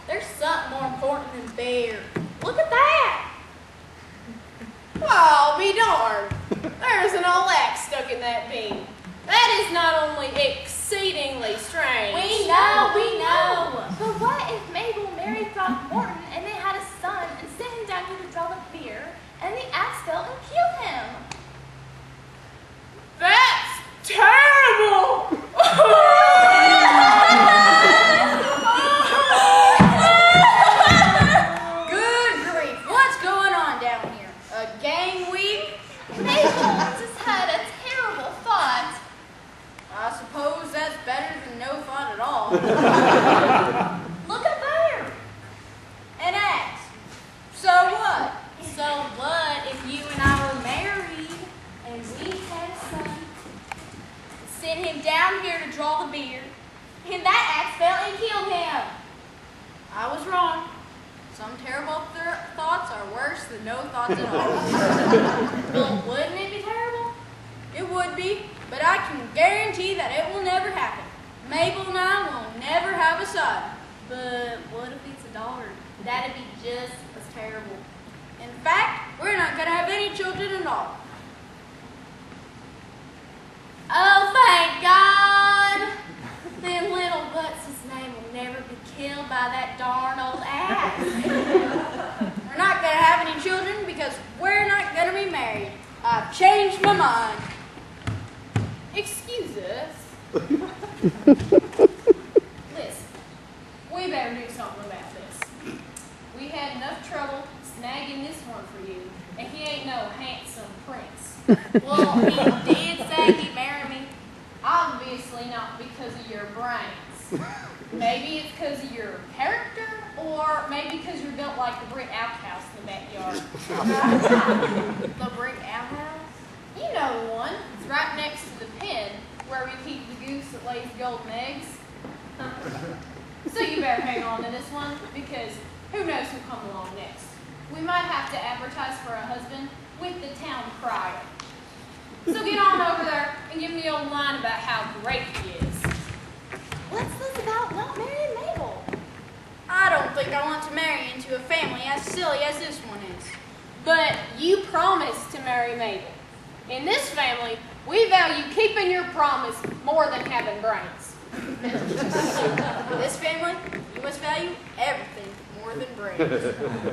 There's something more important than beer. Look at that! I'll be darned. There's an old axe stuck in that beam. That is not only exceedingly strange. We know. But what if Mabel married Throckmorton and they had a son and sent him down here to draw the beer, and the axe fell and killed him? That's terrible! Good grief, what's going on down here? A gang week? Mabel just had a terrible thought. I suppose that's better than no thought at all. Look up there. An axe. So what? So what if you and I were married and we had a son, sent him down here to draw the beer, and that axe fell and killed him? I was wrong. Some terrible thoughts are worse than no thoughts at all. Well, wouldn't it be terrible? It would be, but I can guarantee that it will never happen. Mabel and I will never have a son. But what if it's a daughter? That'd be just as terrible. In fact, we're not going to have any children at all. Oh, thank God! Then little Butts' name will never be killed by that darn old axe. We're not going to have any children because we're not going to be married. I've changed my mind. Excuse us. Listen, we better do something about this. We had enough trouble snagging this one for you, and he ain't no handsome prince. Well, he did say he'd marry me. Obviously not because of your brains. Maybe it's because of your character, or maybe because you're built like the brick outhouse in the backyard. The brick outhouse? You know the one. It's right next to the pen where we keep the goose that lays golden eggs. So you better hang on to this one, because who knows who'll come along next. We might have to advertise for a husband with the town crier. So get on over there and give him the old line about how great he is. What's this about not marrying Mabel? I don't think I want to marry into a family as silly as this one is. But you promised to marry Mabel. In this family, we value keeping your promise more than having brains. In this family, you must value everything more than brains.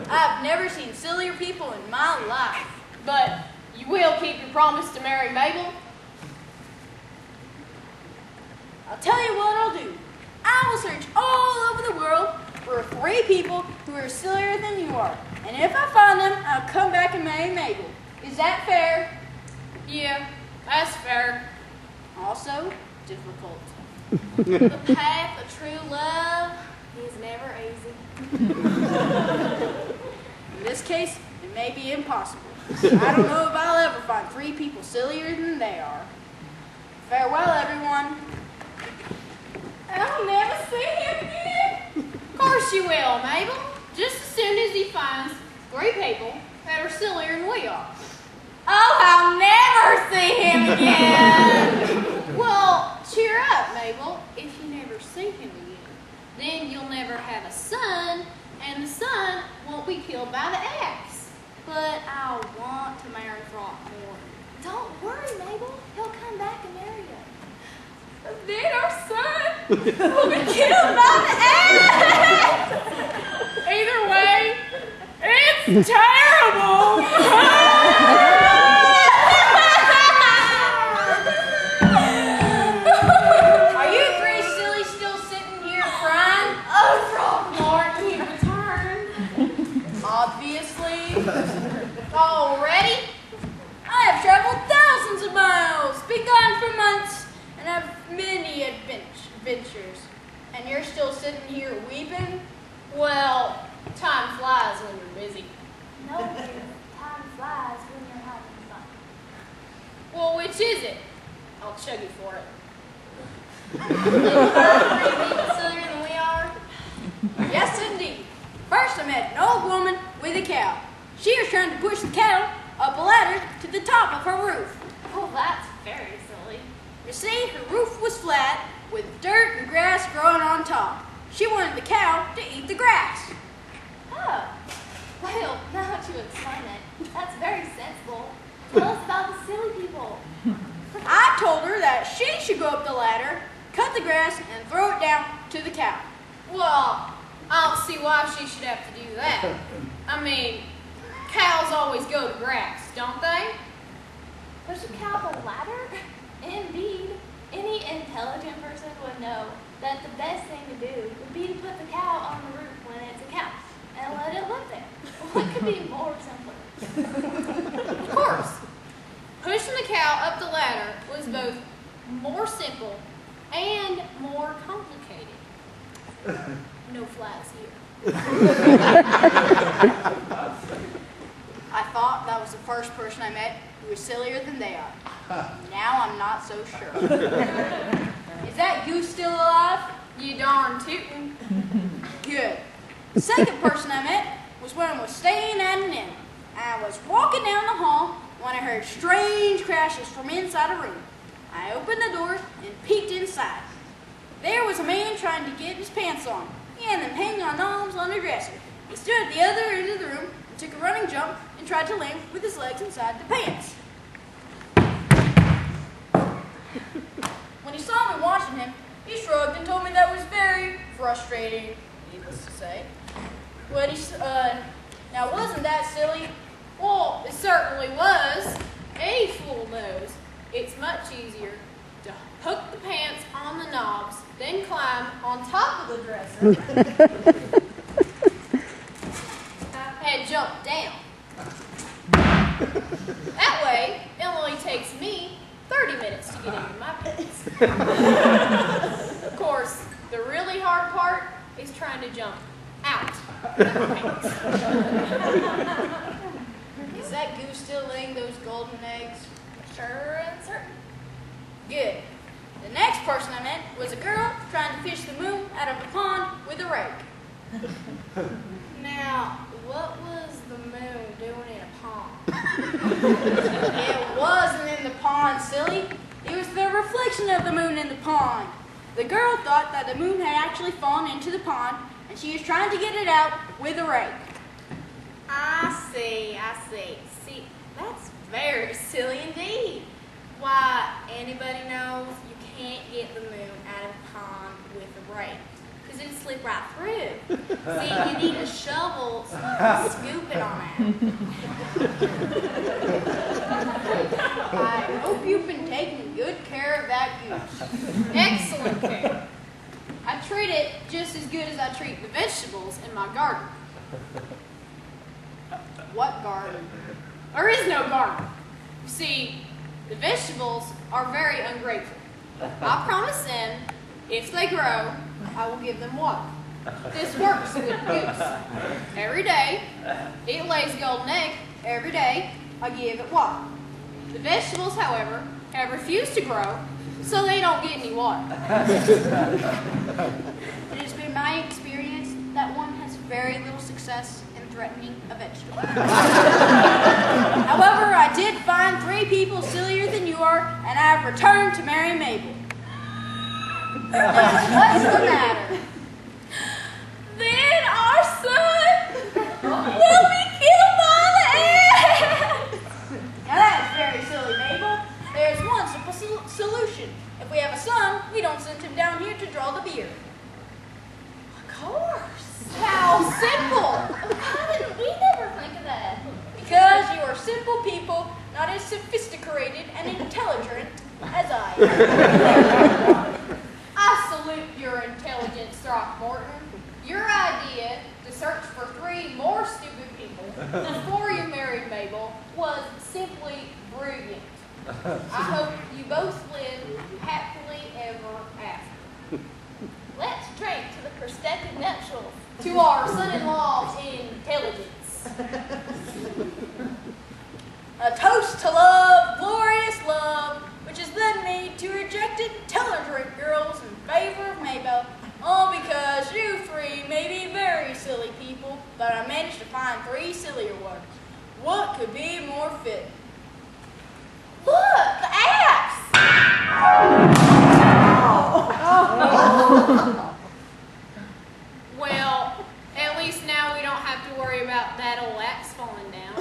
I've never seen sillier people in my life. But you will keep your promise to marry Mabel? I'll tell you what I'll do. I will search all over the world for 3 people who are sillier than you are. And if I find them, I'll come back and marry Mabel. Is that fair? Yeah, that's fair. Also difficult. The path of true love is never easy. In this case, it may be impossible. I don't know if I'll ever find 3 people sillier than they are. Farewell, everyone. I'll never see him again. Of course you will, Mabel. Just as soon as he finds 3 people that are sillier than we are. Oh, I'll never see him again! Well, cheer up, Mabel. If you never see him again, then you'll never have a son, and the son won't be killed by the axe. But I want to marry Throckmorton. Don't worry, Mabel. He'll come back and marry you. Then our son will be killed by the axe. Either way, it's terrible. Are you 3 sillies still sitting here crying? Oh, Throckmorton, he returned. Obviously. Already? I have traveled thousands of miles, been gone for months, and have many adventures. And you're still sitting here weeping? Well, time flies when you're busy. No, dear. Time flies when you're having fun. Well, which is it? I'll chug you for it. Sillier than we are? Yes, indeed. First, I met an old woman with a cow. She was trying to push the cow up a ladder to the top of her roof. Well, that's very silly. You see, her roof was flat with dirt and grass growing on top. She wanted the cow to eat the grass. should go up the ladder, cut the grass, and throw it down to the cow. Well, I don't see why she should have to do that. I mean, cows always go to grass, don't they? Push a cow up a ladder? Indeed. Any intelligent person would know that the best thing to do would be to put the cow on the roof when it's a cow and let it live there. What could be more simpler? Of course. Pushing the cow up the ladder was both more simple and more complicated. No flags here. I thought that was the first person I met who was sillier than they are. Now I'm not so sure. Is that goose still alive? You darn tootin'. Good. The second person I met was when I was staying at an inn. I was walking down the hall when I heard strange crashes from inside a room. I opened the door and peeked inside. There was a man trying to get his pants on. He had them hanging on arms on the dresser. He stood at the other end of the room and took a running jump and tried to land with his legs inside the pants. When he saw me watching him, he shrugged and told me that was very frustrating, needless to say. But now wasn't that silly? Well, it certainly was. A fool knows it's much easier to hook the pants on the knobs, then climb on top of the dresser and jump down. That way, it only takes me 30 minutes to get into my pants. Of course, the really hard part is trying to jump out of the pants. Is that goose still laying those golden eggs? Sure and certain. Good. The next person I met was a girl trying to fish the moon out of a pond with a rake. Now, what was the moon doing in a pond? It wasn't in the pond, silly. It was the reflection of the moon in the pond. The girl thought that the moon had actually fallen into the pond, and she was trying to get it out with a rake. I see. See, that's very silly indeed. Why, anybody knows you can't get the moon out of a pond with a rake, because it'd slip right through. See, you need a shovel so you can scoop it on out. I hope you've been taking good care of that goose. Excellent care. I treat it just as good as I treat the vegetables in my garden. What garden? There is no garden. You see, the vegetables are very ungrateful. I promise them, if they grow, I will give them water. This works with the goose. Every day, it lays a golden egg. Every day, I give it water. The vegetables, however, have refused to grow, so they don't get any water. It has been my experience that one has very little success in threatening a vegetable. However, I did find 3 people sillier than you are, and I have returned to marry Mabel. What's the matter? Then our son will be killed by the ants! Now that is very silly, Mabel. There's one simple solution. If we have a son, we don't send him down here to draw the beard. Of course. How simple! How did we never think of that? Because you are simple people, not as sophisticated and intelligent as I am. I salute your intelligence, Throckmorton. Your idea to search for 3 more stupid people before you married Mabel was simply brilliant. I hope you both live happily ever after. Let's drink to the prospective nuptials. To our son-in-law's intelligence. A toast to love, glorious love, which has led me to reject intelligent girls in favor of Mabel, all because you 3 may be very silly people, but I managed to find 3 sillier ones. What could be more fitting? Look, the apps! Well, at least now we don't have to worry about that old axe falling down.